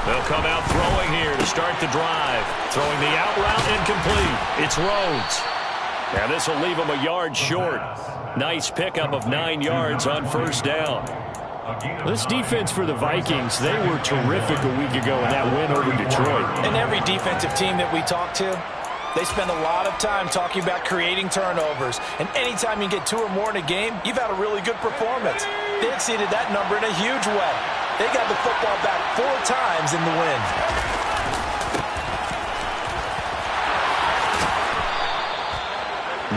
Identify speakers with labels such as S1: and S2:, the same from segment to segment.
S1: They'll come out throwing here to start the drive. Throwing the out route incomplete. It's Rhodes. And this will leave him a yard short. Nice pickup of 9 yards on first down.
S2: This defense for the Vikings, they were terrific a week ago in that win over Detroit.
S3: And every defensive team that we talk to, they spend a lot of time talking about creating turnovers. And anytime you get 2 or more in a game, you've had a really good performance. They exceeded that number in a huge way. They got the football back 4 times in the win.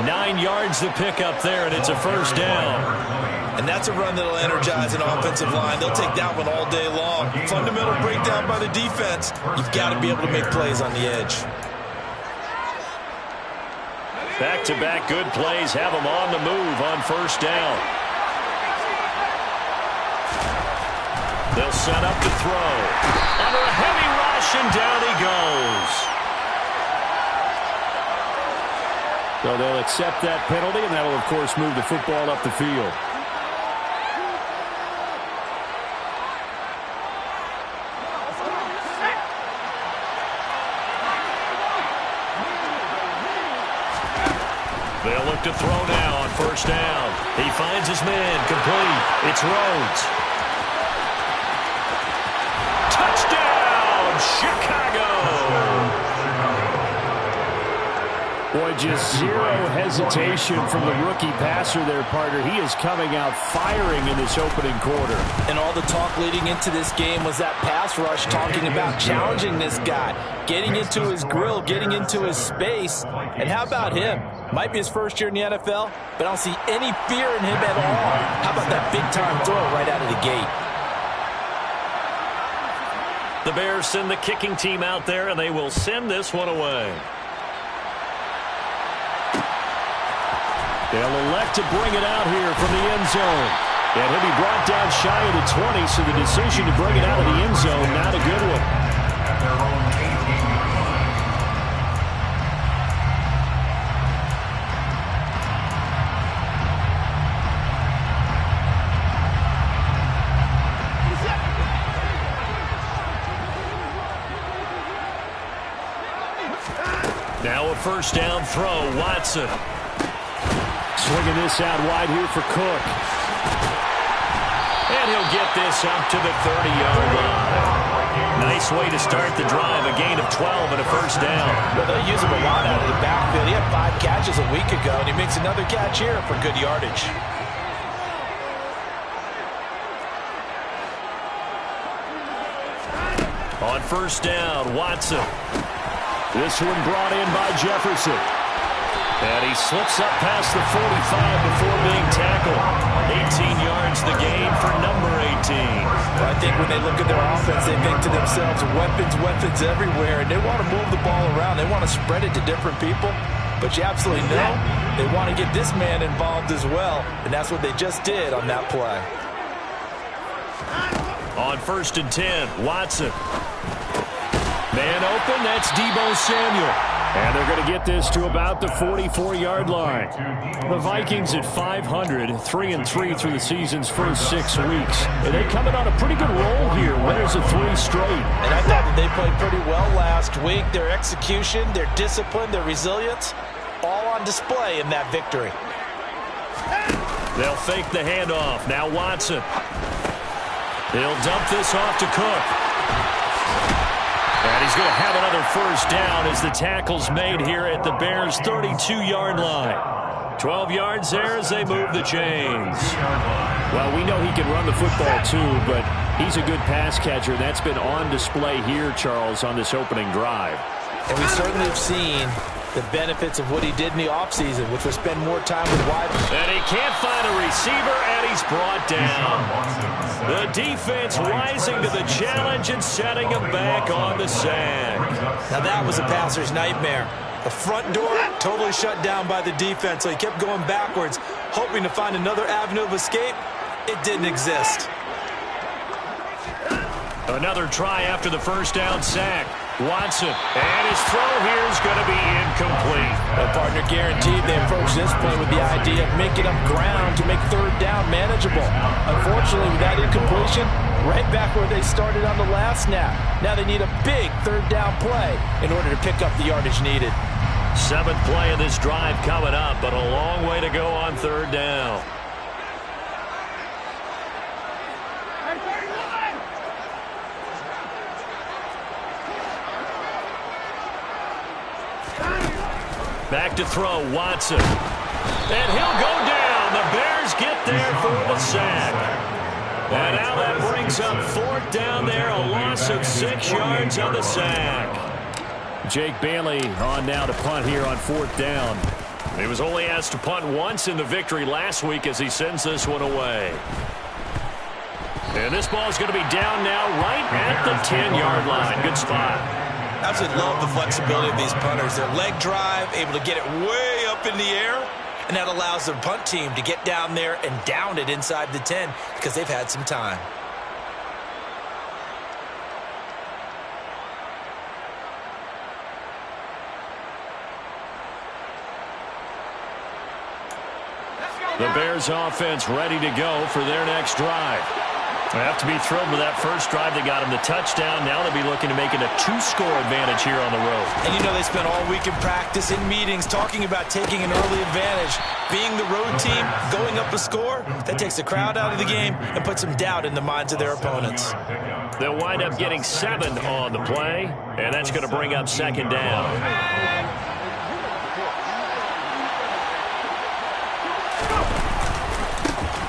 S1: 9 yards to pick up there, and it's a first down.
S3: And that's a run that'll energize an offensive line. They'll take that one all day long. Fundamental breakdown by the defense. You've got to be able to make plays on the edge.
S1: Back-to-back good plays have them on the move on first down. They'll set up to throw. Under a heavy rush, and down he goes.
S2: So they'll accept that penalty, and that'll, of course, move the football up the field.
S1: They'll look to throw now on first down. He finds his man, complete. It's Rhodes. Touchdown, Chicago!
S2: Boy, just zero hesitation from the rookie passer there, partner. He is coming out firing in this opening quarter.
S3: And all the talk leading into this game was that pass rush, talking about challenging this guy, getting into his grill, getting into his space. And how about him? Might be his first year in the NFL, but I don't see any fear in him at all. How about that big-time throw right out of the gate?
S1: The Bears send the kicking team out there, and they will send this one away.
S2: They'll elect to bring it out here from the end zone. And he'll be brought down shy of the 20, so the decision to bring it out of the end zone, not a good one.
S1: Now a first down throw, Watson.
S2: Swinging this out wide here for Cook.
S1: And he'll get this up to the 30-yard line. Nice way to start the drive, a gain of 12 and a first down.
S3: Well, they use him a lot out of the backfield. He had 5 catches a week ago, and he makes another catch here for good yardage.
S1: On first down, Watson.
S2: This one brought in by Jefferson.
S1: And he slips up past the 45 before being tackled. 18 yards the gain for number 18.
S3: Well, I think when they look at their offense, they think to themselves, weapons everywhere. And they want to move the ball around. They want to spread it to different people. But you absolutely know they want to get this man involved as well. And that's what they just did on that play.
S1: On first and 10, Watson. Man open, that's Deebo Samuel.
S2: And they're going to get this to about the 44-yard line. The Vikings at 500, 3-3 through the season's first 6 weeks. And they're coming on a pretty good roll here. Winners of 3 straight.
S3: And I thought that they played pretty well last week. Their execution, their discipline, their resilience, all on display in that victory.
S1: They'll fake the handoff. Now Watson. He'll dump this off to Cook. And he's going to have another first down as the tackle's made here at the Bears' 32-yard line. 12 yards there as they move the chains.
S2: Well, we know he can run the football too, but he's a good pass catcher. That's been on display here, Charles, on this opening drive.
S3: And we certainly have seen the benefits of what he did in the offseason, which was spend more time with wide.
S1: And he can't find a receiver, and he's brought down. The defense rising to the challenge and setting him back on the sack.
S3: Now that was a passer's nightmare. The front door totally shut down by the defense, so he kept going backwards, hoping to find another avenue of escape. It didn't exist.
S1: Another try after the first down sack. Watson, and his throw here is going to be incomplete.
S3: The partner guaranteed they approached this play with the idea of making up ground to make third down manageable. Unfortunately, with that incompletion, Right back where they started on the last snap. Now they need a big third down play in order to pick up the yardage needed.
S1: 7th play of this drive coming up, but a long way to go on third down. Back to throw, Watson. And he'll go down. The Bears get there for the sack. And now that brings up 4th down there, a loss of 6 yards on the sack.
S2: Jake Bailey on now to punt here on 4th down.
S1: He was only asked to punt once in the victory last week as he sends this one away. And this ball is going to be down now right at the 10-yard line. Good spot.
S3: Absolutely love the flexibility of these punters. Their leg drive, able to get it way up in the air, and that allows the punt team to get down there and down it inside the 10 because they've had some time.
S1: The Bears offense ready to go for their next drive. They have to be thrilled with that first drive. They got them the touchdown. Now they'll be looking to make it a 2-score advantage here on the road.
S3: And you know they spent all week in practice, in meetings, talking about taking an early advantage. Being the road team, going up a score, that takes the crowd out of the game and puts some doubt in the minds of their opponents.
S1: They'll wind up getting 7 on the play, and that's going to bring up 2nd down.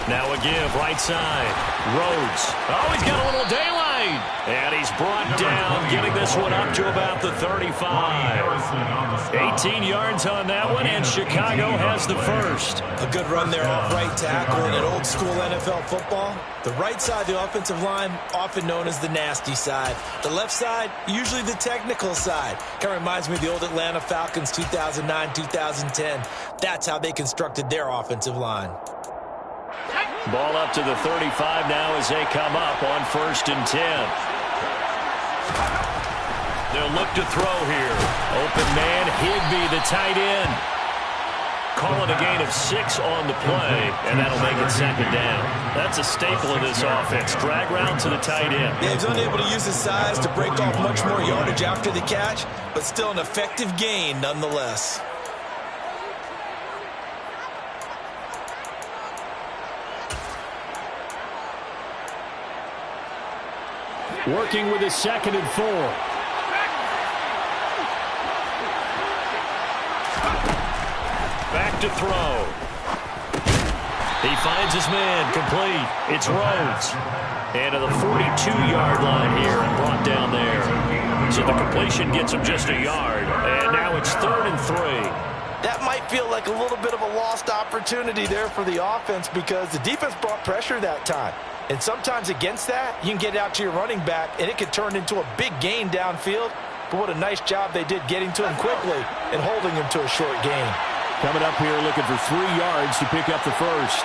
S1: Now a give, right side. Rhodes. Oh, he's got a little daylight. And he's brought down, getting this one up to about the 35. 18 yards on that one, and Chicago has the first.
S3: A good run there off right tackle in an old-school NFL football. The right side of the offensive line, often known as the nasty side. The left side, usually the technical side. Kind of reminds me of the old Atlanta Falcons 2009-2010. That's how they constructed their offensive line.
S1: Ball up to the 35 now as they come up on 1st and 10. They'll look to throw here. Open man, Higbee, the tight end. Calling a gain of 6 on the play, and that'll make it 2nd down. That's a staple of this offense. Drag route to the tight end.
S3: Yeah, he's unable to use his size to break off much more yardage after the catch, but still an effective gain nonetheless.
S2: Working with his 2nd and 4.
S1: Back to throw. He finds his man, complete. It's Rhodes. And to the 42-yard line here and brought down there. So the completion gets him just a yard. And now it's 3rd and 3.
S3: That might feel like a little bit of a lost opportunity there for the offense because the defense brought pressure that time. And sometimes against that, you can get out to your running back, and it could turn into a big gain downfield. But what a nice job they did getting to him quickly and holding him to a short gain.
S2: Coming up here looking for 3 yards to pick up the first.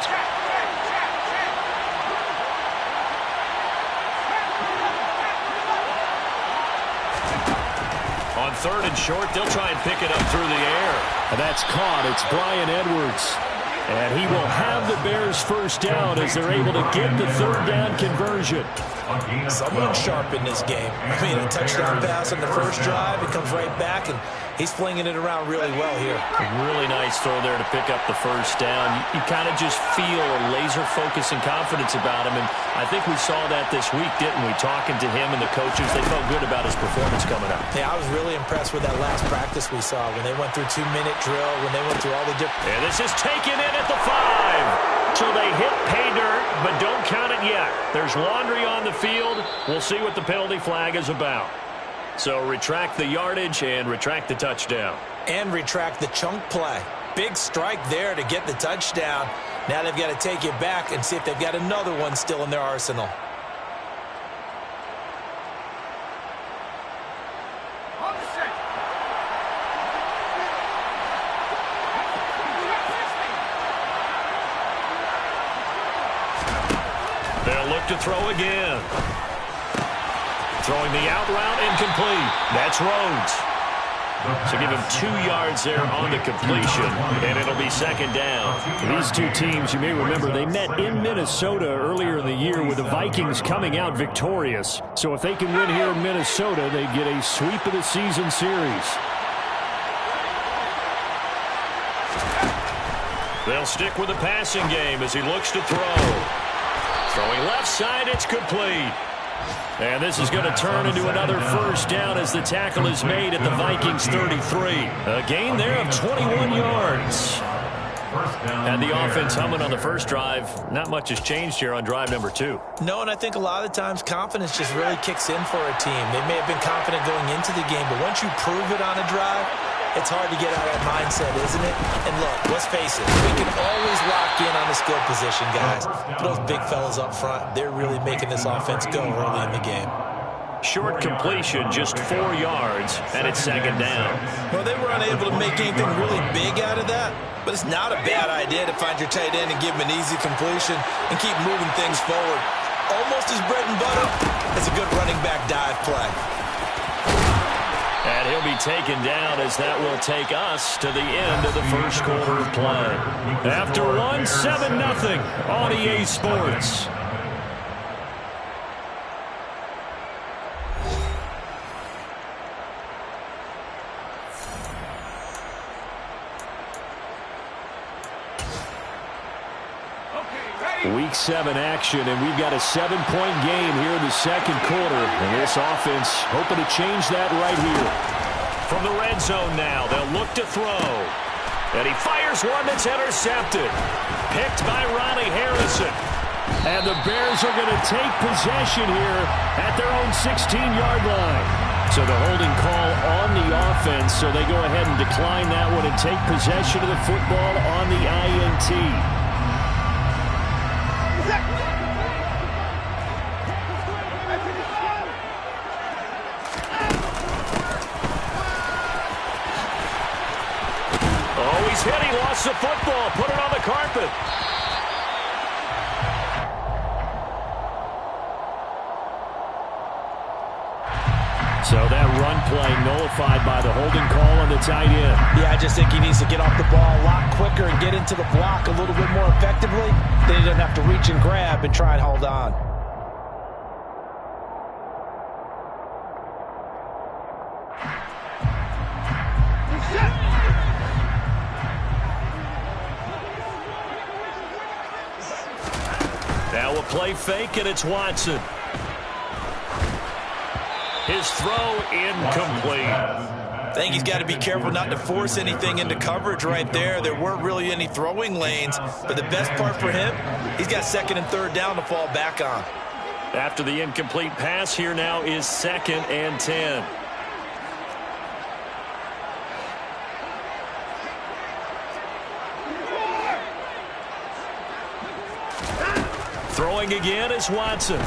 S1: On 3rd and short, they'll try and pick it up through the air.
S2: And that's caught. It's Bryan Edwards. And he will have the Bears first down as they're able to get the 3rd down conversion.
S3: Someone sharp in this game. I mean, a touchdown pass on the first drive. It comes right back, and he's flinging it around really well here.
S1: Really nice throw there to pick up the first down. You kind of just feel a laser focus and confidence about him, and I think we saw that this week, didn't we? Talking to him and the coaches, they felt good about his performance coming up.
S3: Yeah, I was really impressed with that last practice we saw when they went through 2-minute drill, when they went through all the different...
S1: And this is taken in at the 5. So they hit pay dirt, but don't count it yet. There's laundry on the field. We'll see what the penalty flag is about. So retract the yardage and retract the touchdown.
S3: And retract the chunk play. Big strike there to get the touchdown. Now they've got to take it back and see if they've got another one still in their arsenal.
S1: They'll look to throw again. Throwing the out route incomplete. That's Rhodes. So give him 2 yards there on the completion, and it'll be second down.
S2: These two teams, you may remember, they met in Minnesota earlier in the year with the Vikings coming out victorious. So if they can win here in Minnesota, they get a sweep of the season series.
S1: They'll stick with the passing game as he looks to throw. Throwing left side, it's complete. And this is going to turn into another first down as the tackle is made at the Vikings 33. A gain there of 21 yards. And the offense humming on the first drive. Not much has changed here on drive number 2.
S3: No, and I think a lot of times confidence just really kicks in for a team. They may have been confident going into the game, but once you prove it on a drive, it's hard to get out of that mindset, isn't it? And look, let's face it, we can always lock in on the skill position, guys. Those big fellas up front, they're really making this offense go early in the game.
S1: Short completion, just 4 yards, and it's second down.
S3: Well, they were unable to make anything really big out of that, but it's not a bad idea to find your tight end and give him an easy completion and keep moving things forward. Almost as bread and butter as a good running back dive play.
S1: And he'll be taken down as that will take us to the end of the first quarter of play. After one, 7-0 on EA Sports.
S2: Week 7 action, and we've got a 7-point game here in the second quarter. And this offense hoping to change that right here.
S1: From the red zone now, they'll look to throw. And he fires one that's intercepted. Picked by Ronnie Harrison.
S2: And the Bears are going to take possession here at their own 16-yard line. So the holding call on the offense, so they go ahead and decline that one and take possession of the football on the INT.
S1: Hit, he lost the football, put it on the carpet.
S2: So that run play nullified by the holding call on the tight end.
S3: Yeah, I just think he needs to get off the ball a lot quicker and get into the block a little bit more effectively. Then he doesn't have to reach and grab and try and hold on.
S1: Now a play fake, and it's Watson. His throw incomplete.
S3: I think he's got to be careful not to force anything into coverage right there. There weren't really any throwing lanes, but the best part for him, he's got second and third down to fall back on.
S1: After the incomplete pass, here now is 2nd and 10. Throwing again is Watson.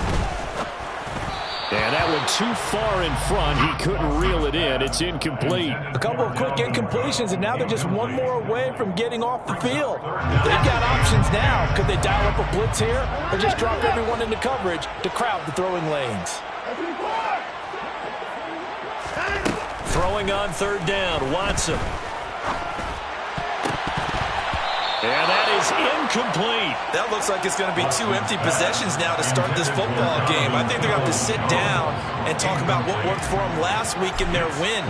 S2: And that one too far in front. He couldn't reel it in. It's incomplete.
S3: A couple of quick incompletions, and now they're just one more away from getting off the field. They've got options now. Could they dial up a blitz here or just drop everyone into coverage to crowd the throwing lanes?
S1: Throwing on third down, Watson. And that is incomplete.
S3: That looks like it's going to be 2 empty possessions now to start this football game. I think they're going to have to sit down and talk about what worked for them last week in their win.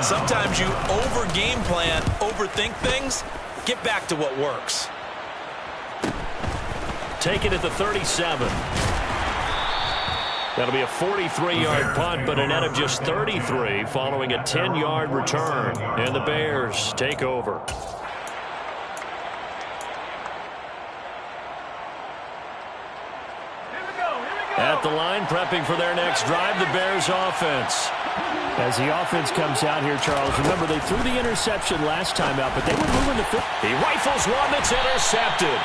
S3: Sometimes you over-game plan, overthink things. Get back to what works.
S1: Take it at the 37. That'll be a 43-yard punt, but a net of just 33 following a 10-yard return. And the Bears take over. At the line, prepping for their next drive, the Bears offense.
S2: As the offense comes out here, Charles, remember they threw the interception last time out, but they were moving the foot.
S1: He rifles one that's intercepted.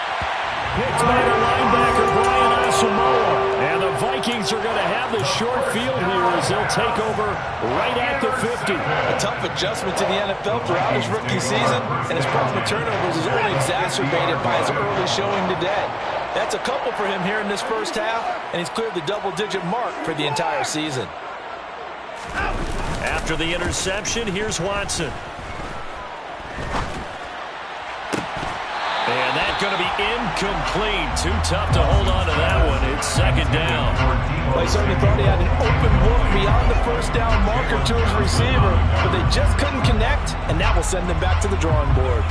S2: Picked by the linebacker, Brian Asamoah. And the Vikings are going to have the short field here as they'll take over right at the 50.
S3: A tough adjustment to the NFL throughout his rookie season, and his problem with turnovers is only exacerbated by his early showing today. That's a couple for him here in this first half, and he's cleared the double-digit mark for the entire season.
S1: After the interception, here's Watson. And that's going to be incomplete. Too tough to hold on to that one. It's second down.
S3: Well, he certainly thought he had an open look beyond the first down marker to his receiver, but they just couldn't connect, and that will send them back to the drawing board.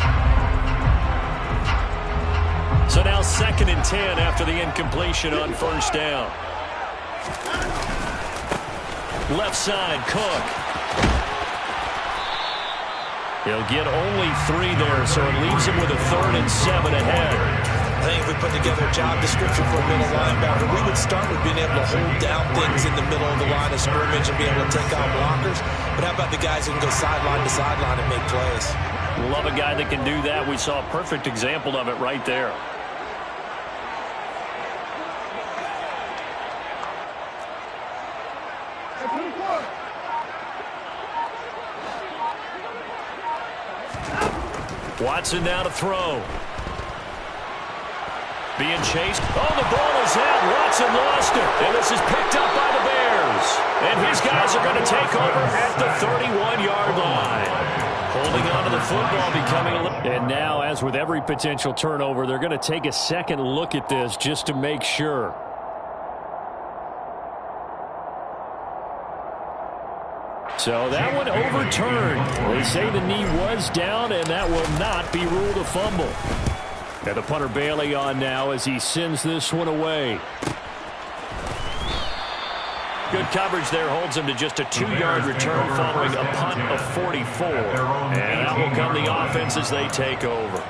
S1: So now 2nd and 10 after the incompletion on first down. Left side, Cook. He'll get only 3 there, so it leaves him with a 3rd and 7 ahead.
S3: I think if we put together a job description for a middle linebacker, we would start with being able to hold down things in the middle of the line of scrimmage and be able to take on blockers. But how about the guys who can go sideline to sideline and make plays?
S1: Love a guy that can do that. We saw a perfect example of it right there. Watson now to throw. Being chased. Oh, the ball is out. Watson lost it. And this is picked up by the Bears. And his guys are going to take over at the 31-yard line. Holding on to the football, becoming a little...
S2: And now, as with every potential turnover, they're going to take a second look at this just to make sure. So that one overturned. They say the knee was down, and that will not be ruled a fumble. And the punter Bailey on now as he sends this one away.
S1: Good coverage there holds him to just a 2-yard return following a punt of 44. And out will come the offense as they take over.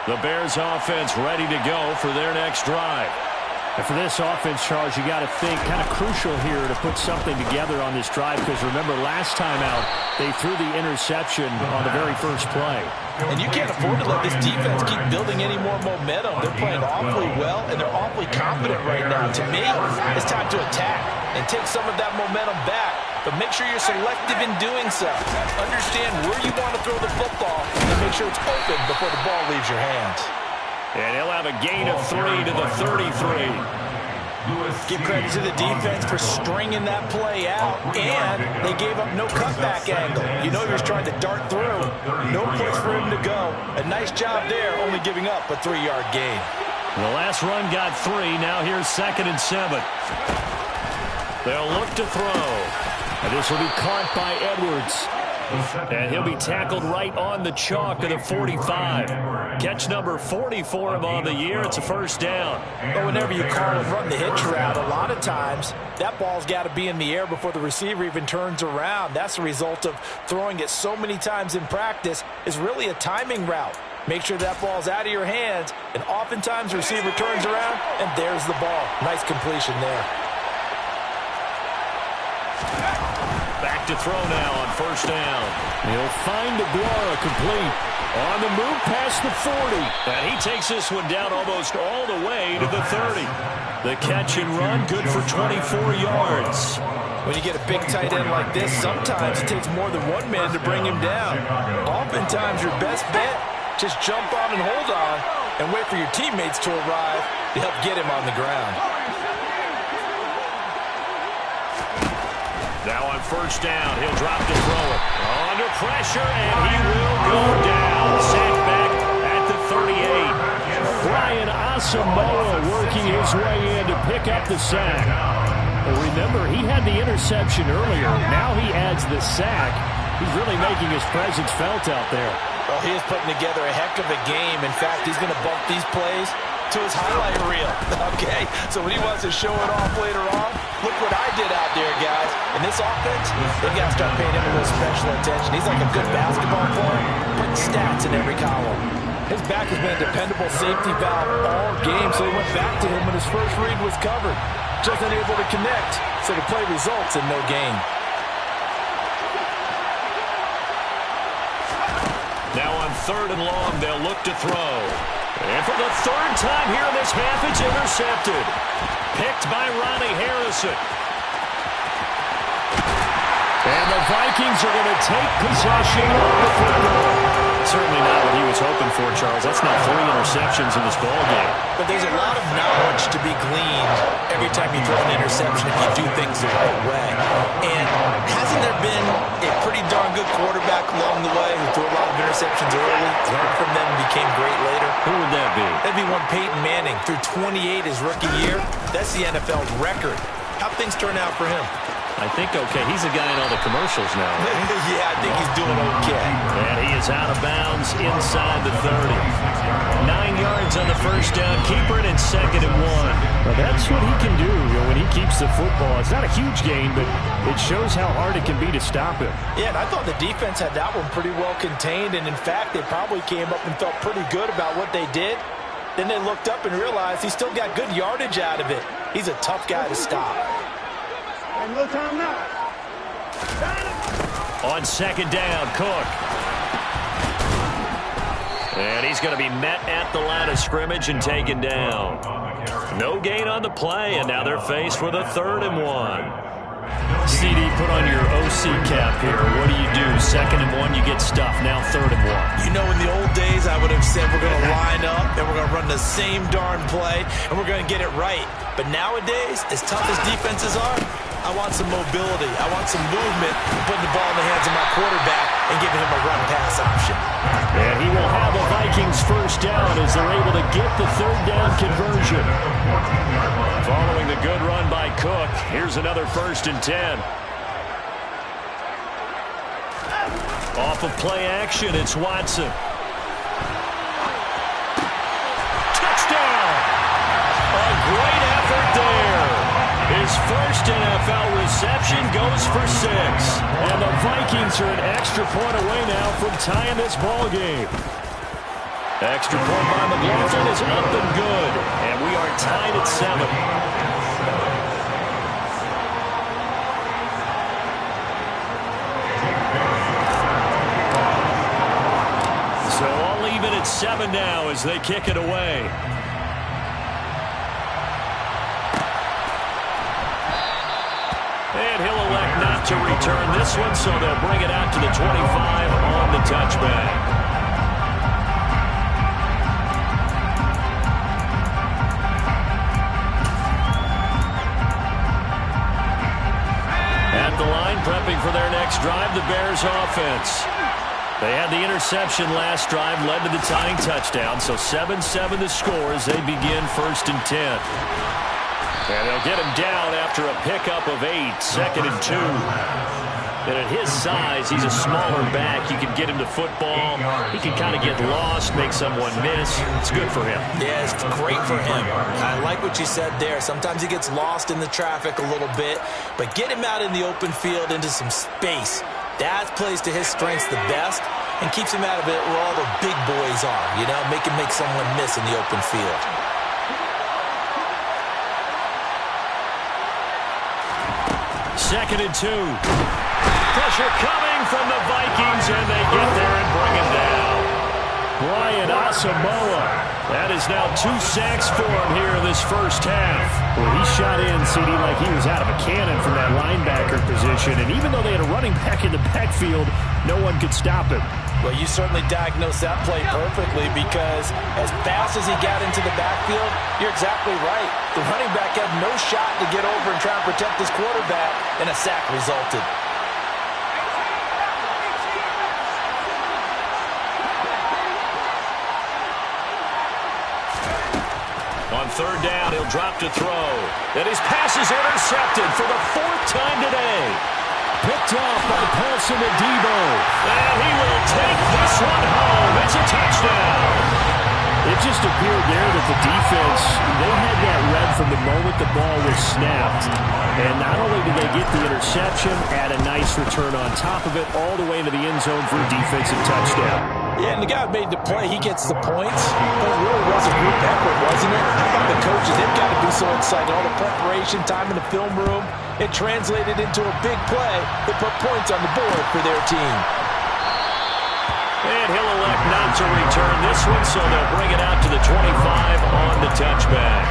S1: The Bears offense ready to go for their next drive.
S2: And for this offense, Charles, you got to think kind of crucial here to put something together on this drive, because remember last time out they threw the interception on the very first play.
S3: And you can't afford to let this defense keep building any more momentum. They're playing awfully well, and they're awfully confident right now. To me, it's time to attack and take some of that momentum back, but make sure you're selective in doing so. Understand where you want to throw the football and make sure it's open before the ball leaves your hands.
S1: And he'll have a gain of 3 to the 33.
S3: Give credit to the defense for stringing that play out, and they gave up no cutback angle. You know he was trying to dart through. No place for him to go. A nice job there, only giving up a 3-yard gain.
S1: The last run got 3. Now here's 2nd and 7. They'll look to throw.
S2: And this will be caught by Edwards.
S1: And he'll be tackled right on the chalk of the 45. Catch number 40 for him on the year. It's a first down.
S3: But whenever you call and run the hitch route, a lot of times that ball's got to be in the air before the receiver even turns around. That's the result of throwing it so many times in practice. Is really a timing route. Make sure that ball's out of your hands, and oftentimes the receiver turns around, and there's the ball. Nice completion there.
S1: Back to throw now on first down.
S2: He'll find DeGuara complete. On the move past the 40.
S1: And he takes this one down almost all the way to the 30. The catch and run, good for 24 yards.
S3: When you get a big tight end like this, sometimes it takes more than 1 man to bring him down. Oftentimes your best bet, just jump on and hold on and wait for your teammates to arrive to help get him on the ground.
S1: Now on first down, he'll drop to throw it. Under pressure, and he will go down. Sacked back at the 38.
S2: Brian Asamoah working his way in to pick up the sack. Well, remember, he had the interception earlier. Now he adds the sack. He's really making his presence felt out there.
S3: Well, he is putting together a heck of a game. In fact, he's going to bump these plays to his highlight reel. Okay, so when he wants to show it off later on, look what I did out there, guys. In this offense, they got to start paying him a little special attention. He's like a good basketball player, putting stats in every column. His back has been a dependable safety valve all game, so he went back to him when his first read was covered. Just unable to connect, so the play results in no gain.
S1: Now on 3rd and long, they'll look to throw. And for the 3rd time here in this half, it's intercepted. Picked by Ronnie Harrison. And
S2: the Vikings are going to take possession of the football.
S1: Certainly not what he was hoping for, Charles. That's now 3 interceptions in this ballgame.
S3: But there's a lot of knowledge to be gleaned every time you throw an interception if you do things the right way. And hasn't there been a pretty darn good quarterback along the way who threw a lot of interceptions early, learned from them, and became great later?
S1: Who would that be?
S3: That'd be one Peyton Manning. Threw 28 his rookie year. That's the NFL's record. How'd things turn out for him?
S1: I think okay. He's a guy in all the commercials now.
S3: Yeah, I think he's doing okay.
S1: And he is out of bounds inside the 30. 9 yards on the first down. Keeper it in 2nd and 1.
S2: Well, that's what he can do, when he keeps the football. It's not a huge gain, but it shows how hard it can be to stop him.
S3: Yeah, and I thought the defense had that one pretty well contained, and in fact, they probably came up and felt pretty good about what they did. Then they looked up and realized he still got good yardage out of it. He's a tough guy to stop.
S4: No time now.
S1: On 2nd down, Cook. And he's going to be met at the line of scrimmage and taken down. No gain on the play, and now they're faced with a 3rd and 1.
S2: CD, put on your OC cap here. What do you do? 2nd and 1, you get stuffed. Now 3rd and 1.
S3: You know, in the old days, I would have said we're going to line up and we're going to run the same darn play and we're going to get it right. But nowadays, as tough as defenses are, I want some mobility. I want some movement, putting the ball in the hands of my quarterback and giving him a run-pass option.
S2: And he will have a Vikings first down as they're able to get the 3rd down conversion.
S1: Following the good run by Cook, here's another 1st and 10. Off of play action, it's Watson. Touchdown! A great effort there. His first NFL reception goes for 6.
S2: And the Vikings are an extra point away now from tying this ball game.
S1: Extra point by McLaughlin is up and good. And we are tied at 7. So I'll leave it at 7 now as they kick it away. And he'll elect not to return this one, so they'll bring it out to the 25 on the touchback. At the line, prepping for their next drive, the Bears offense. They had the interception last drive, led to the tying touchdown, so 7-7 the score as they begin 1st and 10. And they'll get him down after a pickup of 8, 2nd and 2. And at his size, he's a smaller back. You can get him to football. He can kind of get lost, make someone miss. It's good for him.
S3: Yeah, it's great for him. I like what you said there. Sometimes he gets lost in the traffic a little bit, but get him out in the open field into some space. That plays to his strengths the best and keeps him out of it where all the big boys are, make him make someone miss in the open field.
S1: 2nd and 2. Pressure coming from the Vikings, and they get there and bring him down.
S2: Brian Asamoah.
S1: That is now 2 sacks for him here in this first half.
S2: Well, he shot in, CD, like he was out of a cannon from that linebacker position. And even though they had a running back in the backfield, no one could stop him.
S3: Well, you certainly diagnosed that play perfectly because as fast as he got into the backfield, you're exactly right. The running back had no shot to get over and try and protect his quarterback, and a sack resulted.
S1: On 3rd down, he'll drop to throw. And his pass is intercepted for the 4th time today.
S2: Picked off by Paulson Adebo.
S1: And he will take this one home. It's a touchdown.
S2: It just appeared there that the defense, they had that read from the moment the ball was snapped. And not only did they get the interception, add a nice return on top of it, all the way into the end zone for a defensive touchdown.
S3: Yeah, and the guy who made the play, he gets the points. But it really was a group effort, wasn't it? I thought the coaches, they've got to be so excited. All the preparation time in the film room, it translated into a big play that put points on the board for their team.
S1: And he'll elect not to return this one, so they'll bring it out to the 25 on the touchback.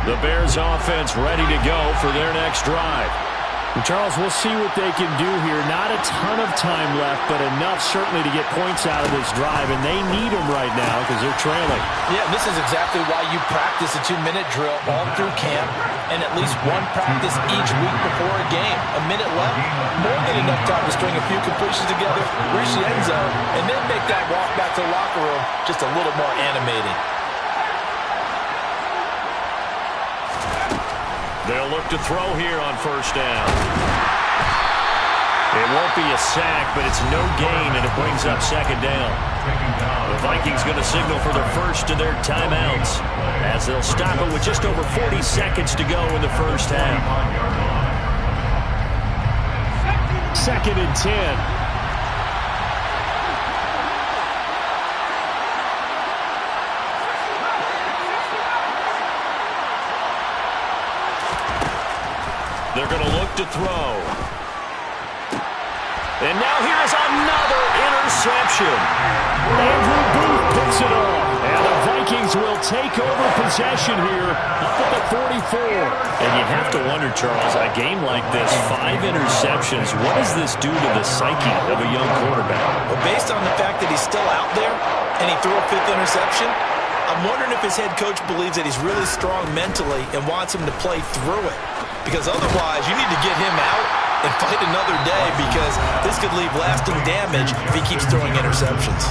S1: The Bears offense ready to go for their next drive.
S2: And Charles, we'll see what they can do here. Not a ton of time left, but enough certainly to get points out of this drive, and they need them right now because they're trailing.
S3: Yeah, this is exactly why you practice a 2-minute drill all through camp and at least one practice each week before a game. A minute left, more than enough time to string a few completions together, reach the end zone, and then make that walk back to the locker room just a little more animating.
S1: They'll look to throw here on first down. It won't be a sack, but it's no gain, and it brings up second down. The Vikings going to signal for their first of their timeouts as they'll stop it with just over 40 seconds to go in the first half.
S2: 2nd and 10.
S1: They're going to look to throw. And now here's another interception.
S2: Andrew Booth picks it off. And the Vikings will take over possession here up at the 44.
S1: And you have to wonder, Charles, a game like this, 5 interceptions, what does this do to the psyche of a young quarterback?
S3: Well, based on the fact that he's still out there and he threw a 5th interception, I'm wondering if his head coach believes that he's really strong mentally and wants him to play through it. Because otherwise, you need to get him out and fight another day because this could leave lasting damage if he keeps throwing interceptions.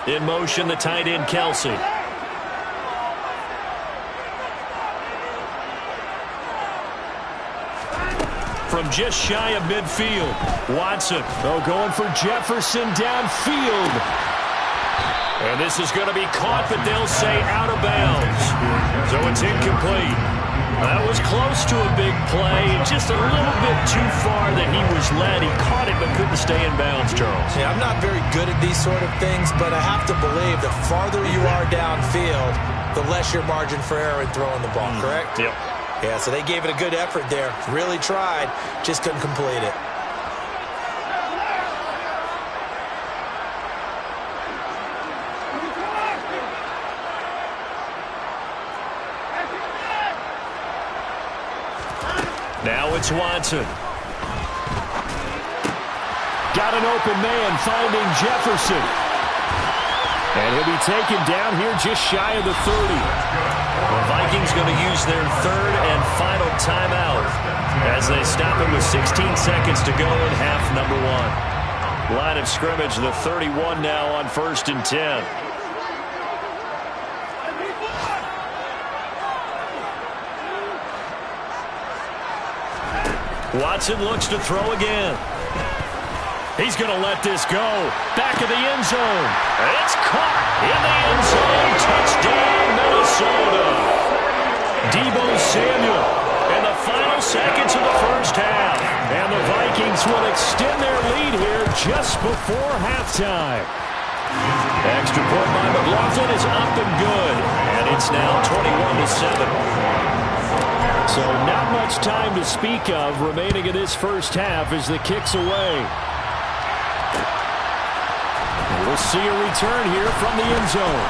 S1: In motion, the tight end, Kelsey. From just shy of midfield, Watson.
S2: Oh, going for Jefferson downfield.
S1: And this is going to be caught, but they'll say out of bounds. So it's incomplete. That was close to a big play. Just a little bit too far that he was led. He caught it but couldn't stay in bounds, Charles.
S3: Yeah, I'm not very good at these sort of things, but I have to believe the farther you are downfield, the less your margin for error in throwing the ball, correct?
S1: Yep.
S3: Yeah, so they gave it a good effort there. Really tried, just couldn't complete it.
S1: Now it's Watson.
S2: Got an open man finding Jefferson. And he'll be taken down here just shy of the 30.
S1: The Vikings going to use their 3rd and final timeout as they stop it with 16 seconds to go in half number 1. Line of scrimmage, the 31 now on 1st and 10. Watson looks to throw again. He's going to let this go. Back of the end zone. It's caught in the end zone. Touchdown, Minnesota. Deebo Samuel in the final seconds of the first half. And the Vikings will extend their lead here just before halftime. Extra point by McLaughlin is up and good. And it's now 21-7.
S2: So not much time to speak of remaining in this first half as the kick's away. We'll see a return here from the end zone.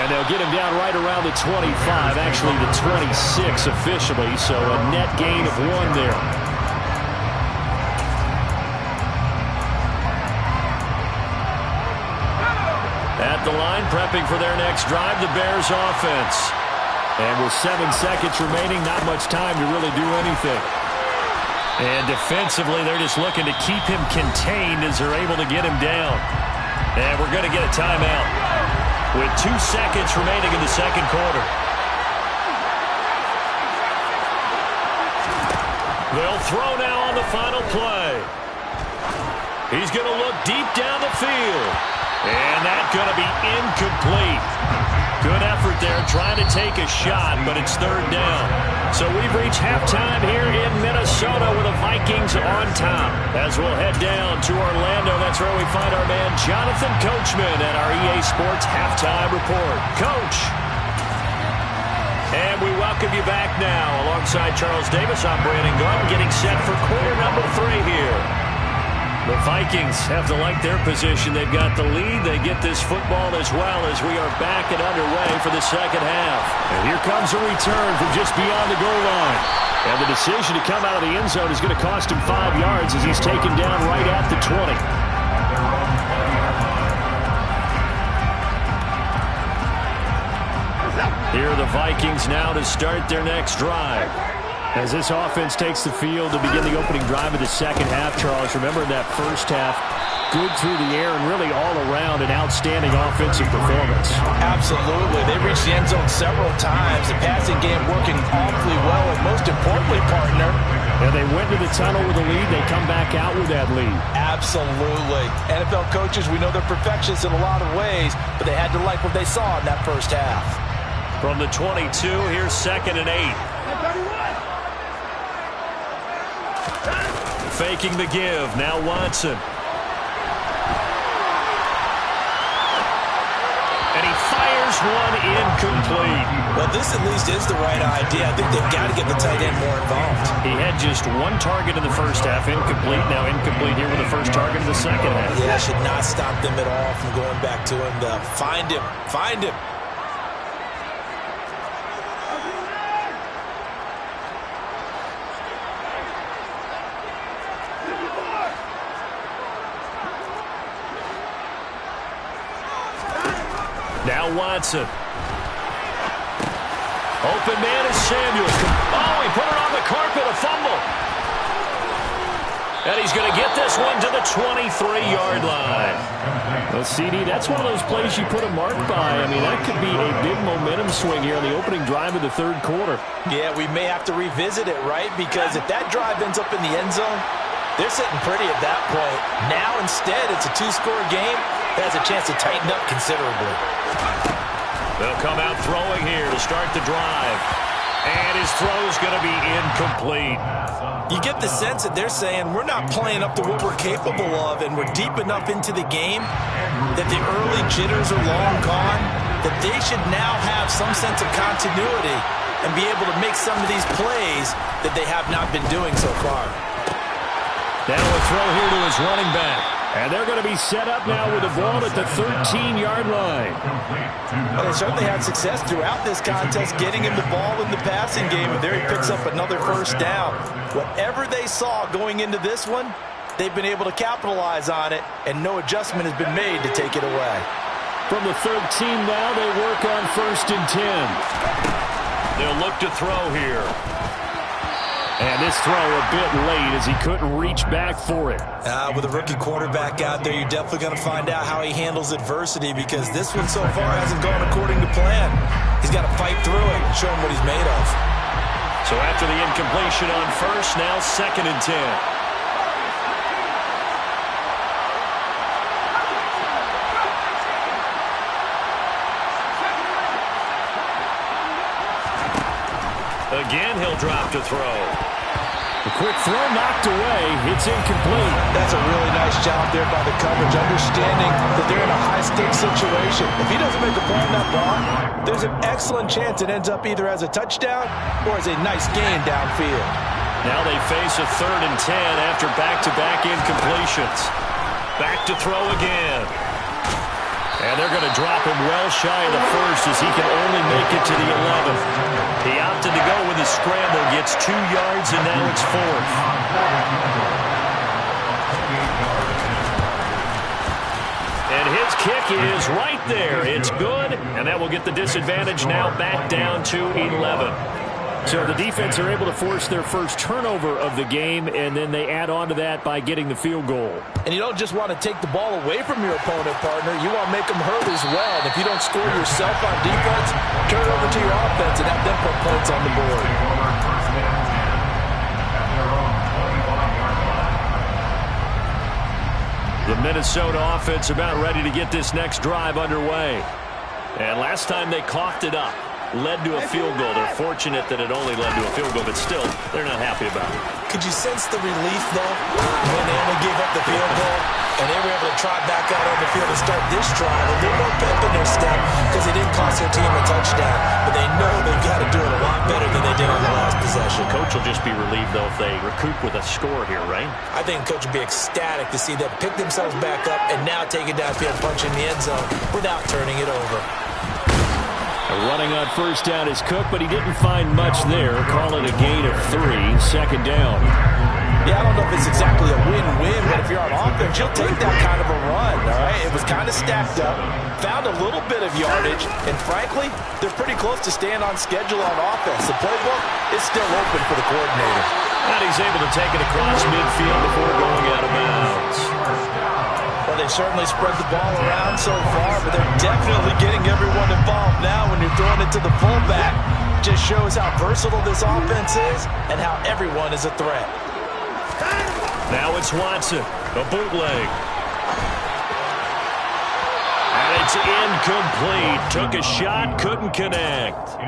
S2: And they'll get him down right around the 25, actually the 26 officially, so a net gain of 1 there.
S1: At the line, prepping for their next drive, the Bears offense.
S2: And with 7 seconds remaining, not much time to really do anything.
S1: And defensively, they're just looking to keep him contained as they're able to get him down. And we're going to get a timeout with 2 seconds remaining in the second quarter. They'll throw now on the final play. He's going to look deep down the field. And that's going to be incomplete. Good effort there trying to take a shot, but it's 3rd down.
S2: So we've reached halftime here in Minnesota with the Vikings on top. As we'll head down to Orlando, that's where we find our man Jonathan Coachman at our EA Sports Halftime Report. Coach. And we welcome you back now. Alongside Charles Davis, I'm Brandon Gaudin, getting set for quarter number 3 here. The Vikings have to like their position. They've got the lead. They get this football as well as we are back and underway for the second half. And here comes a return from just beyond the goal line. And the decision to come out of the end zone is going to cost him 5 yards as he's taken down right at the 20. Here are the Vikings now to start their next drive. As this offense takes the field to begin the opening drive of the second half, Charles, remember in that first half, good through the air and really all around an outstanding offensive performance.
S3: Absolutely. They reached the end zone several times. The passing game working awfully well, and most importantly, partner.
S2: And they went to the tunnel with a lead. They come back out with that lead.
S3: Absolutely. NFL coaches, we know they're perfectionists in a lot of ways, but they had to like what they saw in that first half.
S2: From the 22, here's 2nd and 8. Faking the give. Now Watson. And he fires one incomplete.
S3: Well, this at least is the right idea. I think they've got to get the tight end more involved.
S2: He had just 1 target in the first half. Incomplete. Now incomplete here with the first target in the second half.
S3: Yeah, should not stop them at all from going back to him. Find him. Find him.
S2: Now Watson. Open man is Samuel. Oh, he put it on the carpet, a fumble. And he's going to get this one to the 23-yard line. Well, CD, that's one of those plays you put a mark by. I mean, that could be a big momentum swing here on the opening drive of the third quarter.
S3: Yeah, we may have to revisit it, right? Because if that drive ends up in the end zone, they're sitting pretty at that point. Now, instead, it's a 2-score game. It has a chance to tighten up considerably.
S2: They'll come out throwing here to start the drive. And his throw's going to be incomplete.
S3: You get the sense that they're saying we're not playing up to what we're capable of, and we're deep enough into the game that the early jitters are long gone, that they should now have some sense of continuity and be able to make some of these plays that they have not been doing so far.
S2: Now a throw here to his running back. And they're going to be set up now with the ball at the 13-yard line.
S3: Well, they certainly had success throughout this contest getting him the ball in the passing game, and there he picks up another first down. Whatever they saw going into this one, they've been able to capitalize on it, and no adjustment has been made to take it away.
S2: From the 13 now, they work on 1st and 10. They'll look to throw here. And this throw a bit late as he couldn't reach back for it.
S3: With a rookie quarterback out there, you're definitely going to find out how he handles adversity, because this one so far hasn't gone according to plan. He's got to fight through it and show him what he's made of.
S2: So after the incompletion on 1st, now 2nd and 10. Again, he'll drop to throw. A quick throw knocked away. It's incomplete.
S3: That's a really nice job there by the coverage, understanding that they're in a high-stakes situation. If he doesn't make a play on that ball, there's an excellent chance it ends up either as a touchdown or as a nice gain downfield.
S2: Now they face a 3rd and 10 after back-to-back incompletions. Back to throw again. And they're going to drop him well shy of the 1st as he can only make it to the 11th. He opted to go with a scramble, gets 2 yards, and now it's 4th. And his kick is right there. It's good, and that will get the disadvantage now back down to 11. So the defense are able to force their first turnover of the game, and then they add on to that by getting the field goal.
S3: And you don't just want to take the ball away from your opponent, partner. You want to make them hurt as well. And if you don't score yourself on defense, turn it over to your offense and have them put points on the board.
S2: The Minnesota offense about ready to get this next drive underway. And last time they coughed it up.
S1: led to a field goal. They're fortunate that it only led to a field goal, but still, they're not happy about it.
S3: Could you sense the relief, though, when they only gave up the field goal and they were able to trot back out on the field and start this drive? A little more pep in their step because they didn't cost their team a touchdown, but they know they've got to do it a lot better than they did on the last possession.
S1: The coach will just be relieved, though, if they recoup with a score here, right?
S3: I think the coach would be ecstatic to see them pick themselves back up and now take it downfield, punch in the end zone without turning it over.
S2: Running on first down is Cook, but he didn't find much there. Call it a gain of 3, second down.
S3: Yeah, I don't know if it's exactly a win-win, but if you're on offense, you'll take that kind of a run, all right? It was kind of stacked up, found a little bit of yardage, and frankly, they're pretty close to staying on schedule on offense. The playbook is still open for the coordinator.
S1: And he's able to take it across midfield before going out of bounds.
S3: Well, they've certainly spread the ball around so far, but they're definitely getting everyone involved now when you're throwing it to the fullback. Just shows how versatile this offense is and how everyone is a threat.
S1: Now it's Watson, a bootleg. And it's incomplete. Took a shot, couldn't connect.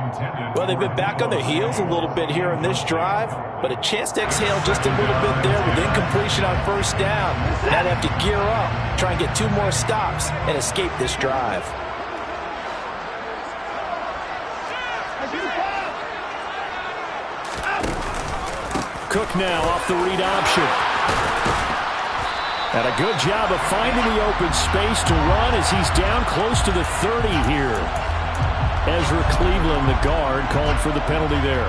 S3: Well, they've been back on their heels a little bit here in this drive, but a chance to exhale just a little bit there with incompletion on first down. Now they have to gear up, try and get 2 more stops, and escape this drive.
S2: Cook now off the read option. And a good job of finding the open space to run as he's down close to the 30 here. Ezra Cleveland, the guard, called for the penalty there.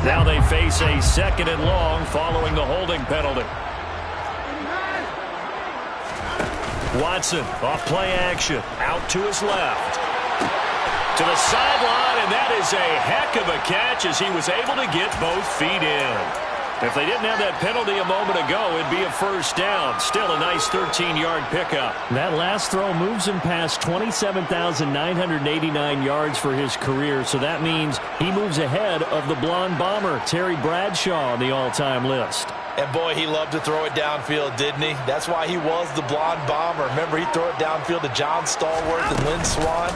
S2: Now they face a 2nd and long following the holding penalty.
S1: Watson off play action. Out to his left. To the sideline, and that is a heck of a catch as he was able to get both feet in. If they didn't have that penalty a moment ago, it'd be a first down. Still a nice 13-yard pickup.
S2: That last throw moves him past 27,989 yards for his career, so that means he moves ahead of the blonde bomber, Terry Bradshaw, on the all-time list.
S3: And boy, he loved to throw it downfield, didn't he? That's why he was the blonde bomber. Remember, he'd throw it downfield to John Stallworth and Lynn Swann.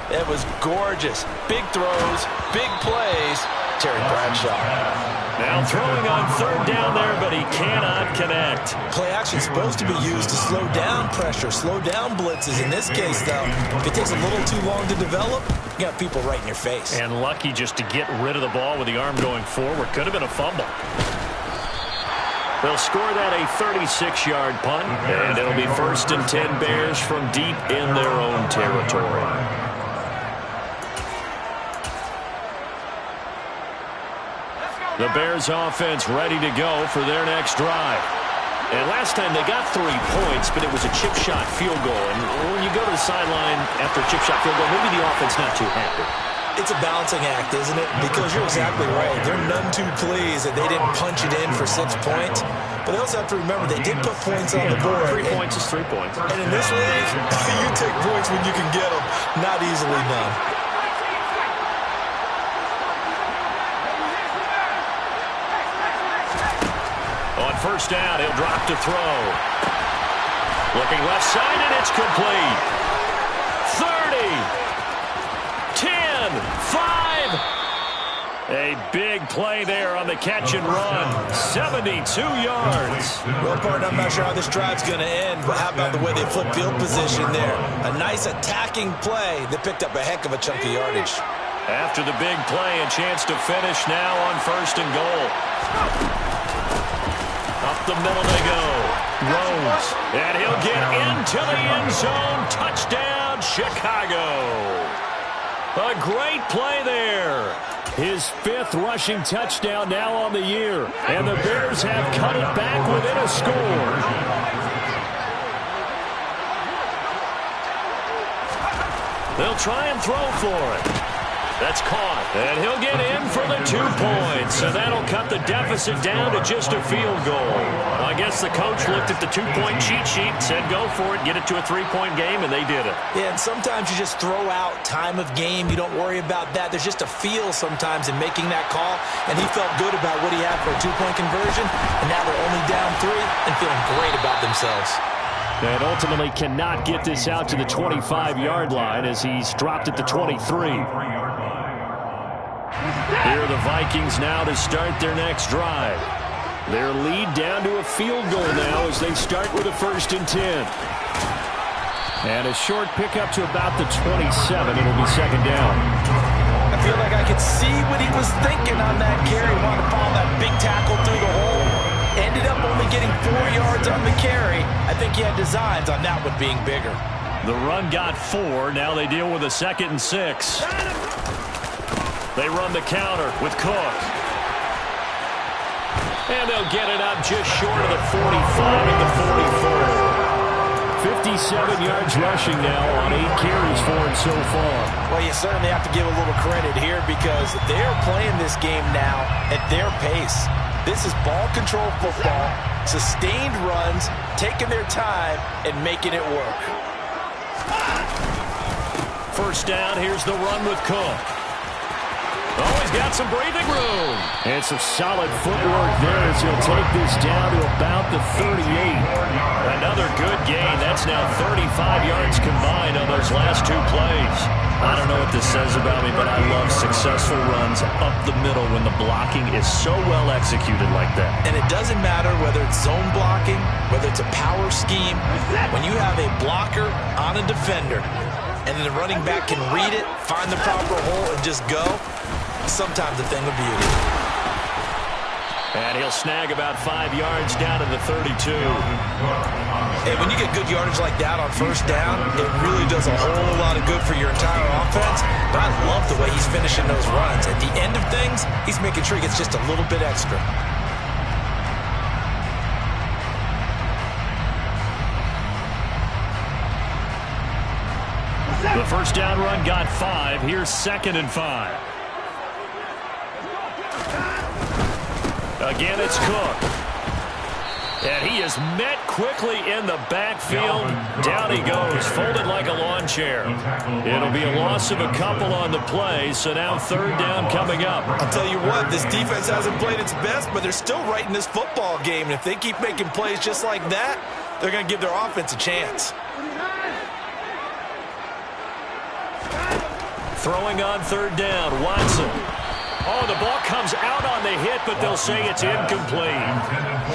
S3: It was gorgeous. Big throws, big plays. Terry Bradshaw.
S1: Now throwing on 3rd down there, but he cannot connect.
S3: Play action is supposed to be used to slow down pressure, slow down blitzes. In this case, though, if it takes a little too long to develop, you got people right in your face.
S1: And lucky just to get rid of the ball with the arm going forward. Could have been a fumble. They'll score that a 36-yard punt, and it'll be 1st and 10 Bears from deep in their own territory. The Bears offense ready to go for their next drive. And last time they got 3 points, but it was a chip shot field goal. And when you go to the sideline after a chip shot field goal, maybe the offense not too happy.
S3: It's a balancing act, isn't it? Because you're exactly right. They're none too pleased that they didn't punch it in for 6 points. But they also have to remember they did put points on the board.
S1: 3 points is 3 points.
S3: And in this league, you take points when you can get them. Not easily done.
S1: On first down, he'll drop to throw. Looking left side, and it's complete. 30, 10, 5. A big play there on the catch and run. 72 yards.
S3: Well, partner, I'm not sure how this drive's going to end, but how about the way they flip field position there? A nice attacking play that picked up a heck of a chunk of yardage.
S1: After the big play, a chance to finish now on 1st and goal. Up the middle they go. Rose. And he'll get into the end zone. Touchdown, Chicago. A great play there.
S2: His 5th rushing touchdown now on the year. And the Bears have cut it back within a score.
S1: They'll try and throw for it. That's caught. And he'll get in for the 2 points. And that'll cut the deficit down to just a field goal. I guess the coach looked at the 2-point cheat sheet, said go for it, get it to a 3-point game, and they did it.
S3: Yeah, and sometimes you just throw out time of game. You don't worry about that. There's just a feel sometimes in making that call. And he felt good about what he had for a 2-point conversion. And now they're only down 3 and feeling great about themselves.
S2: And ultimately cannot get this out to the 25-yard line as he's dropped at the 23. Here are the Vikings now to start their next drive. Their lead down to a field goal now as they start with a 1st and 10. And a short pickup to about the 27. It'll be 2nd down.
S3: I feel like I could see what he was thinking on that carry. Wanted to follow that big tackle through the hole. Ended up only getting 4 yards on the carry. I think he had designs on that one being bigger.
S1: The run got 4. Now they deal with a 2nd and 6. They run the counter with Cook. And they'll get it up just short of the 45 and the 44. 57 yards rushing now on 8 carries for him so far.
S3: Well, you certainly have to give a little credit here because they're playing this game now at their pace. This is ball control football, sustained runs, taking their time and making it work.
S1: 1st down, here's the run with Cook. Oh, he's got some breathing room.
S2: And some solid footwork there as he'll take this down to about the 38.
S1: Another good gain. That's now 35 yards combined on those last 2 plays. I don't know what this says about me, but I love successful runs up the middle when the blocking is so well executed like that.
S3: And it doesn't matter whether it's zone blocking, whether it's a power scheme. When you have a blocker on a defender and the running back can read it, find the proper hole, and just go, sometimes a thing of beauty.
S1: And he'll snag about 5 yards down to the 32.
S3: And when you get good yardage like that on 1st down, it really does a whole lot of good for your entire offense. But I love the way he's finishing those runs. At the end of things, he's making sure he gets just a little bit extra.
S1: The 1st down run got 5. Here's 2nd and 5. Again, it's Cook. And he is met quickly in the backfield. Down he goes, folded like a lawn chair. It'll be a loss of a couple on the play, so now 3rd down coming up.
S3: I'll tell you what, this defense hasn't played its best, but they're still right in this football game. And if they keep making plays just like that, they're going to give their offense a chance.
S1: Throwing on 3rd down, Watson. Oh, the ball comes out on the hit, but they'll say it's incomplete.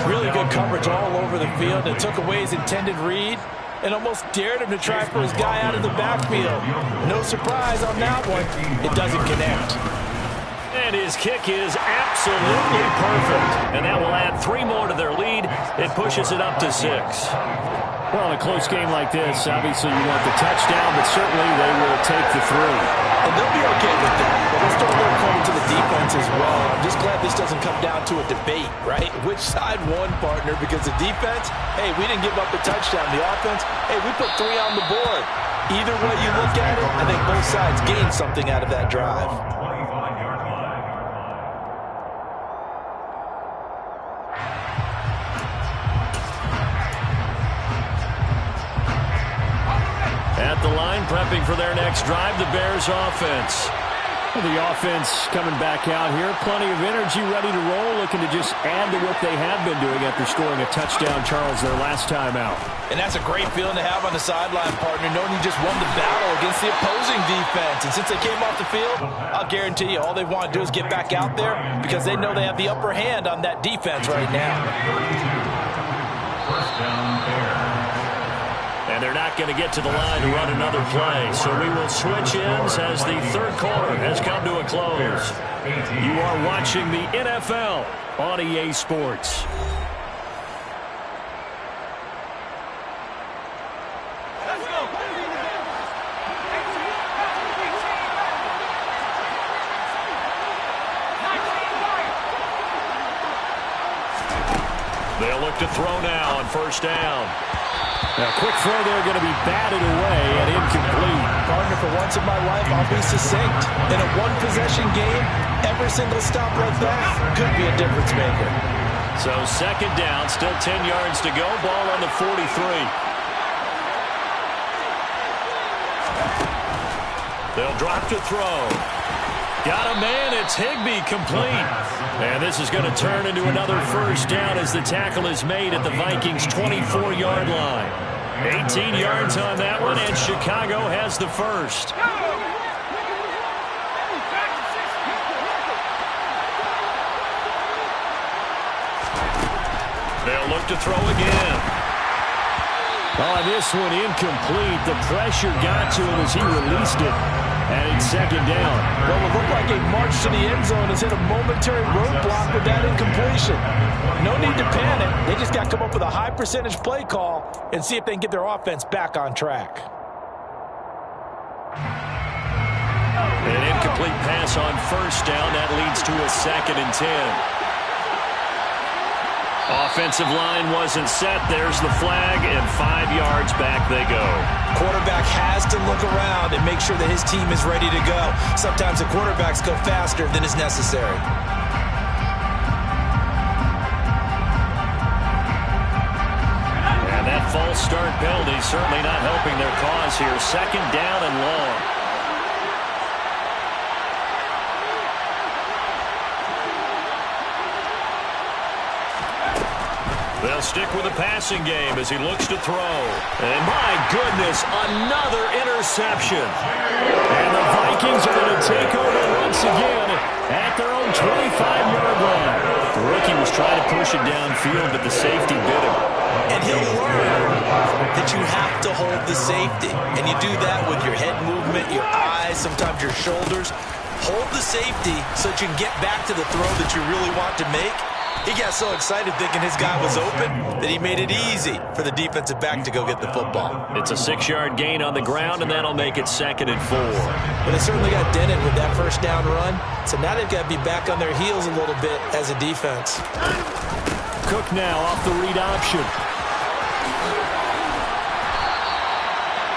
S3: Really good coverage all over the field. It took away his intended read and almost dared him to try for his guy out of the backfield. No surprise on that one. It doesn't connect.
S1: And his kick is absolutely perfect. And that will add 3 more to their lead. It pushes it up to 6.
S2: Well, in a close game like this, obviously you want the touchdown, but certainly they will take the 3.
S3: And they'll be okay with that. But let's throw a little credit to the defense as well. I'm just glad this doesn't come down to a debate, right? Which side won, partner? Because the defense, hey, we didn't give up a touchdown. The offense, hey, we put 3 on the board. Either way you look at it, I think both sides gained something out of that drive.
S1: At the line, prepping for their next drive, the Bears offense.
S2: Well, the offense coming back out here. Plenty of energy, ready to roll, looking to just add to what they have been doing after scoring a touchdown, Charles, their last time out.
S3: And that's a great feeling to have on the sideline, partner, knowing you just won the battle against the opposing defense. And since they came off the field, I'll guarantee you all they want to do is get back out there because they know they have the upper hand on that defense right now.
S4: First down, Bears.
S1: And they're not going to get to the line to run another play. So we will switch ends as the 3rd quarter has come to a close. You are watching the NFL on EA Sports. They'll look to throw now on 1st down.
S2: Now, quick throw there going to be batted away and incomplete.
S3: Partner, for once in my life, I'll be succinct. In a one-possession game, every single stop like that could be a difference maker.
S1: So 2nd down, still 10 yards to go. Ball on the 43. They'll drop to throw. Got a man, it's Higbee, complete. And this is going to turn into another 1st down as the tackle is made at the Vikings' 24-yard line. 18 yards on that one, and Chicago has the first. They'll look to throw again.
S2: Oh, this one incomplete. The pressure got to him as he released it. And it's second down.
S3: Well, it looked like a march to the end zone has hit a momentary roadblock with that incompletion. No need to panic. They just got to come up with a high percentage play call and see if they can get their offense back on track.
S1: An incomplete pass on first down. That leads to a 2nd and 10. Offensive line wasn't set. There's the flag, and 5 yards back they go.
S3: Quarterback has to look around and make sure that his team is ready to go. Sometimes the quarterbacks go faster than is necessary.
S1: And that false start penalty certainly not helping their cause here. 2nd down and long. They'll stick with the passing game as he looks to throw. And my goodness, another interception.
S2: And the Vikings are going to take over once again at their own 25-yard line.
S1: The rookie was trying to push it downfield, but the safety bit him.
S3: And he'll learn that you have to hold the safety. And you do that with your head movement, your eyes, sometimes your shoulders. Hold the safety so that you can get back to the throw that you really want to make. He got so excited thinking his guy was open that he made it easy for the defensive back to go get the football.
S1: It's a 6-yard gain on the ground, and that'll make it 2nd and 4.
S3: But they certainly got dented with that first down run, so now they've got to be back on their heels a little bit as a defense.
S2: Cook now off the read option.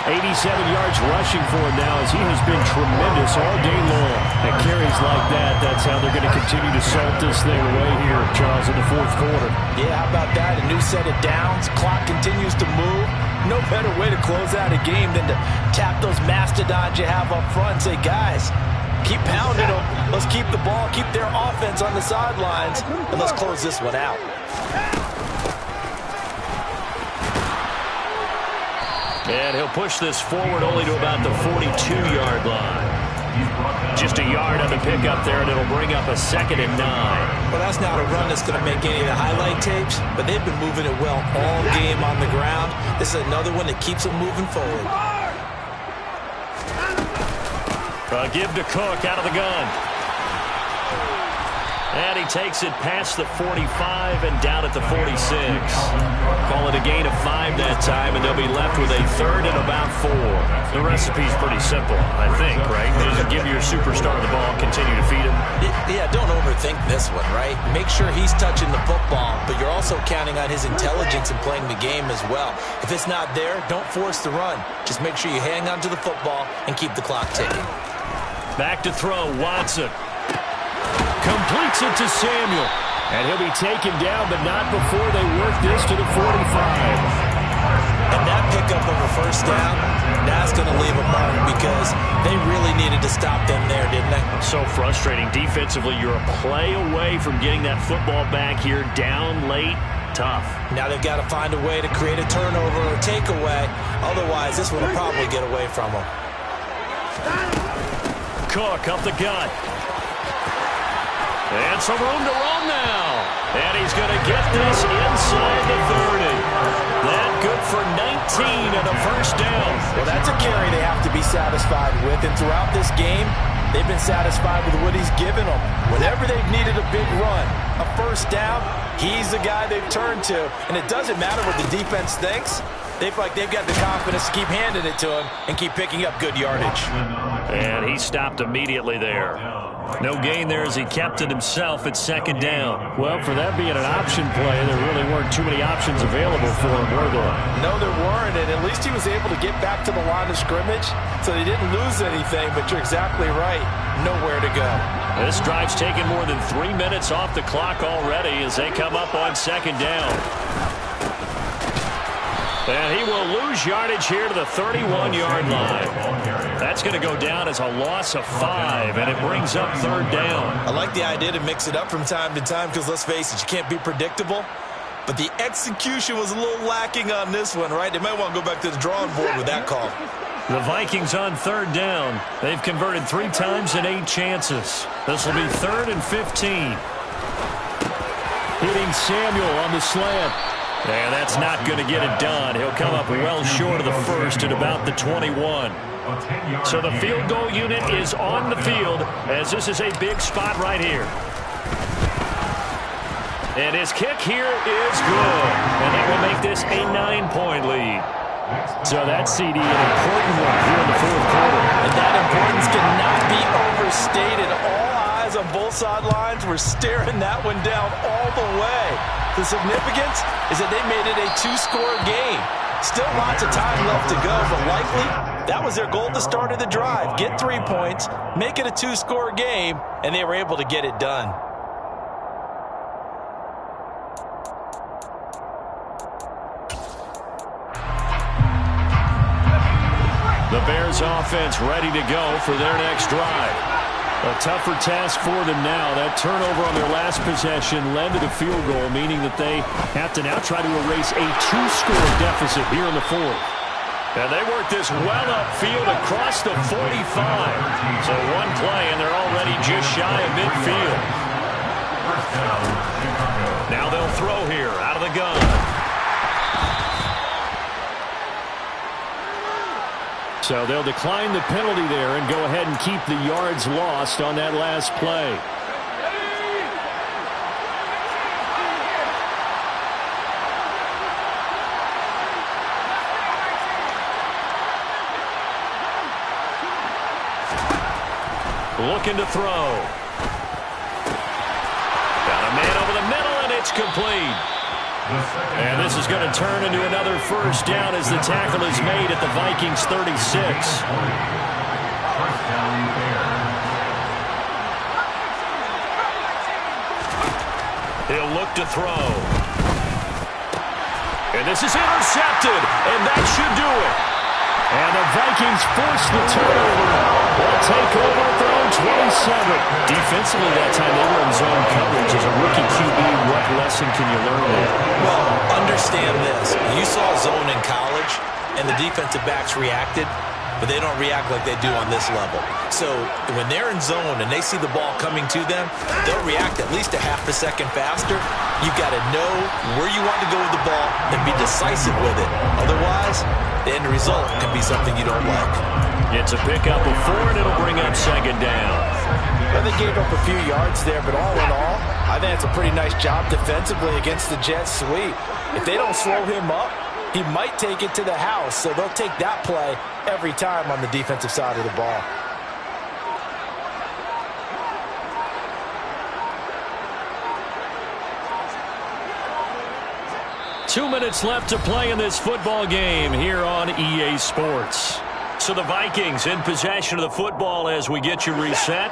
S2: 87 yards rushing for him now as he has been tremendous all day long. And carries like that, that's how they're going to continue to salt this thing away here, Charles, in the 4th quarter.
S3: Yeah, how about that? A new set of downs. Clock continues to move. No better way to close out a game than to tap those mastodons you have up front and say, guys, keep pounding them. Let's keep the ball, keep their offense on the sidelines, and let's close this one out.
S1: And he'll push this forward only to about the 42-yard line. Just a yard on the pickup there, and it'll bring up a 2nd and 9.
S3: Well, that's not a run that's going to make any of the highlight tapes, but they've been moving it well all game on the ground. This is another one that keeps them moving forward.
S1: Give to Cook out of the gun. And he takes it past the 45 and down at the 46. Call it a gain of 5 that time, and they'll be left with a 3rd and about 4. The recipe's pretty simple, I think, right? Just give your superstar the ball, continue to feed him.
S3: Yeah, don't overthink this one, right? Make sure he's touching the football, but you're also counting on his intelligence in playing the game as well. If it's not there, don't force the run. Just make sure you hang on to the football and keep the clock ticking.
S1: Back to throw, Watson.
S2: Completes it to Samuel. And he'll be taken down, but not before they work this to the 45.
S3: And that pickup of a first down, that's going to leave a mark because they really needed to stop them there, didn't they?
S1: So frustrating. Defensively, you're a play away from getting that football back here down late. Tough.
S3: Now they've got to find a way to create a turnover or takeaway. Otherwise, this one will probably get away from them.
S1: Cook up the gut. And some room to run now. And he's going to get this inside the 30. That good for 19 and a first down.
S3: Well, that's a carry they have to be satisfied with. And throughout this game, they've been satisfied with what he's given them. Whenever they've needed a big run, a first down, he's the guy they've turned to. And it doesn't matter what the defense thinks. They feel like they've got the confidence to keep handing it to him and keep picking up good yardage.
S1: And he stopped immediately there. No gain there as he kept it himself at 2nd down.
S2: Well, for that being an option play, there really weren't too many options available for him, were there?
S3: No, there weren't, and at least he was able to get back to the line of scrimmage, so he didn't lose anything, but you're exactly right. Nowhere to go.
S1: This drive's taken more than 3 minutes off the clock already as they come up on 2nd down. And he will lose yardage here to the 31-yard line. That's going to go down as a loss of 5, and it brings up 3rd down.
S3: I like the idea to mix it up from time to time because, let's face it, you can't be predictable. but the execution was a little lacking on this one, right? They might want to go back to the drawing board with that call.
S2: The Vikings on third down. They've converted 3 times in 8 chances. This will be 3rd and 15. Hitting Samuel on the slant. And that's not going to get it done. He'll come up well short of the first at about the 21. So the field goal unit is on the field as this is a big spot right here. And his kick here is good. And that will make this a 9-point lead. So that's CD, an important one here in the 4th quarter.
S3: And that importance cannot be overstated. All eyes on both sidelines were staring that one down all the way. The significance is that they made it a 2-score game. Still lots of time left to go, but likely that was their goal at the start of the drive. Get 3 points, make it a 2-score game, and they were able to get it done.
S2: The Bears offense ready to go for their next drive. A tougher task for them now. That turnover on their last possession led to the field goal, meaning that they have to now try to erase a 2-score deficit here in the 4th.
S1: And they work this well upfield across the 45. So one play, and they're already just shy of midfield. Now they'll throw here out of the gun.
S2: So they'll decline the penalty there and go ahead and keep the yards lost on that last play.
S1: Looking to throw. Got a man over the middle, and it's complete.
S2: And this is going to turn into another first down as the tackle is made at the Vikings 36.
S1: He'll look to throw. And this is intercepted, and that should do it.
S2: And the Vikings force the turnover. They'll take over at their own 27. Defensively that time they were in zone coverage. As a rookie QB, what lesson can you learn there?
S3: Well, understand this. You saw zone in college, and the defensive backs reacted, but they don't react like they do on this level. So when they're in zone and they see the ball coming to them, they'll react at least a half a second faster. You've got to know where you want to go with the ball and be decisive with it. Otherwise, the end result can be something you don't like.
S1: It's a pickup of 4, and it'll bring up 2nd down.
S3: Well, they gave up a few yards there, but all in all, I think it's a pretty nice job defensively against the Jets sweep. If they don't slow him up, he might take it to the house, so they'll take that play every time on the defensive side of the ball.
S2: Two minutes left to play in this football game here on EA Sports.
S1: So the Vikings in possession of the football as we get you reset.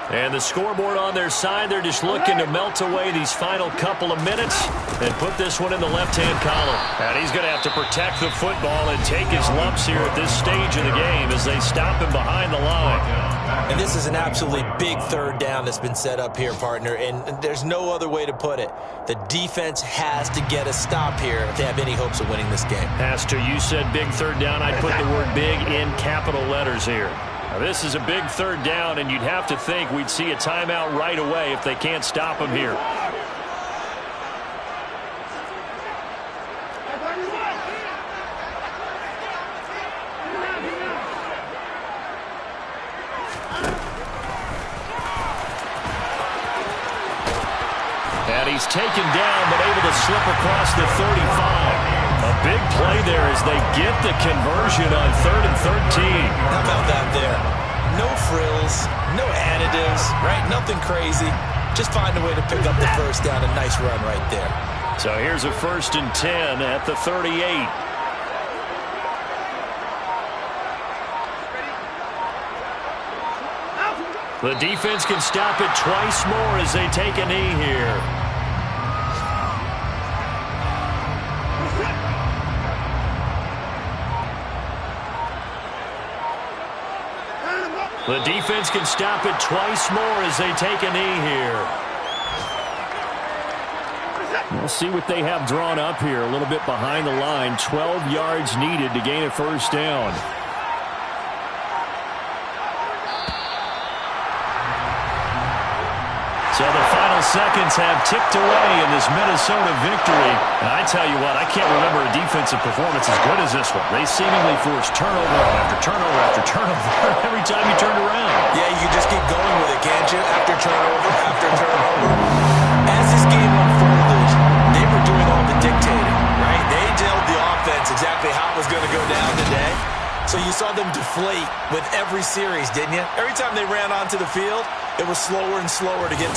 S1: And the scoreboard on their side, they're just looking to melt away these final couple of minutes and put this one in the left-hand column. And he's going to have to protect the football and take his lumps here at this stage of the game as they stop him behind the line.
S3: And this is an absolutely big 3rd down that's been set up here, partner, and there's no other way to put it. The defense has to get a stop here if they have any hopes of winning this game.
S1: Has to. You said big 3rd down. I'd put the word big in capital letters here. Now, this is a big 3rd down, and you'd have to think we'd see a timeout right away if they can't stop him here. And he's taken down, but able to slip across the 35. A big play there as they get the conversion on 3rd and 13.
S3: How about that there? No frills, no additives, right? Nothing crazy. Just find a way to pick up the first down. A nice run right there.
S1: So here's a 1st and 10 at the 38. The defense can stop it twice more as they take a knee here. The defense can stop it twice more as they take a knee here.
S2: We'll see what they have drawn up here. A little bit behind the line. 12 yards needed to gain a first down.
S1: So the final seconds have ticked away in this Minnesota victory. And I tell you what, I can't remember a defensive performance as good as this one. They seemingly forced turnover after turnover after turnover every time you turned around.
S3: Yeah, you can just keep going with it, can't you? After turnover, after turnover. As this game unfolded, they were doing all the dictating, right? They told the offense exactly how it was going to go down today. So you saw them deflate with every series, didn't you? Every time they ran onto the field, it was slower and slower to get to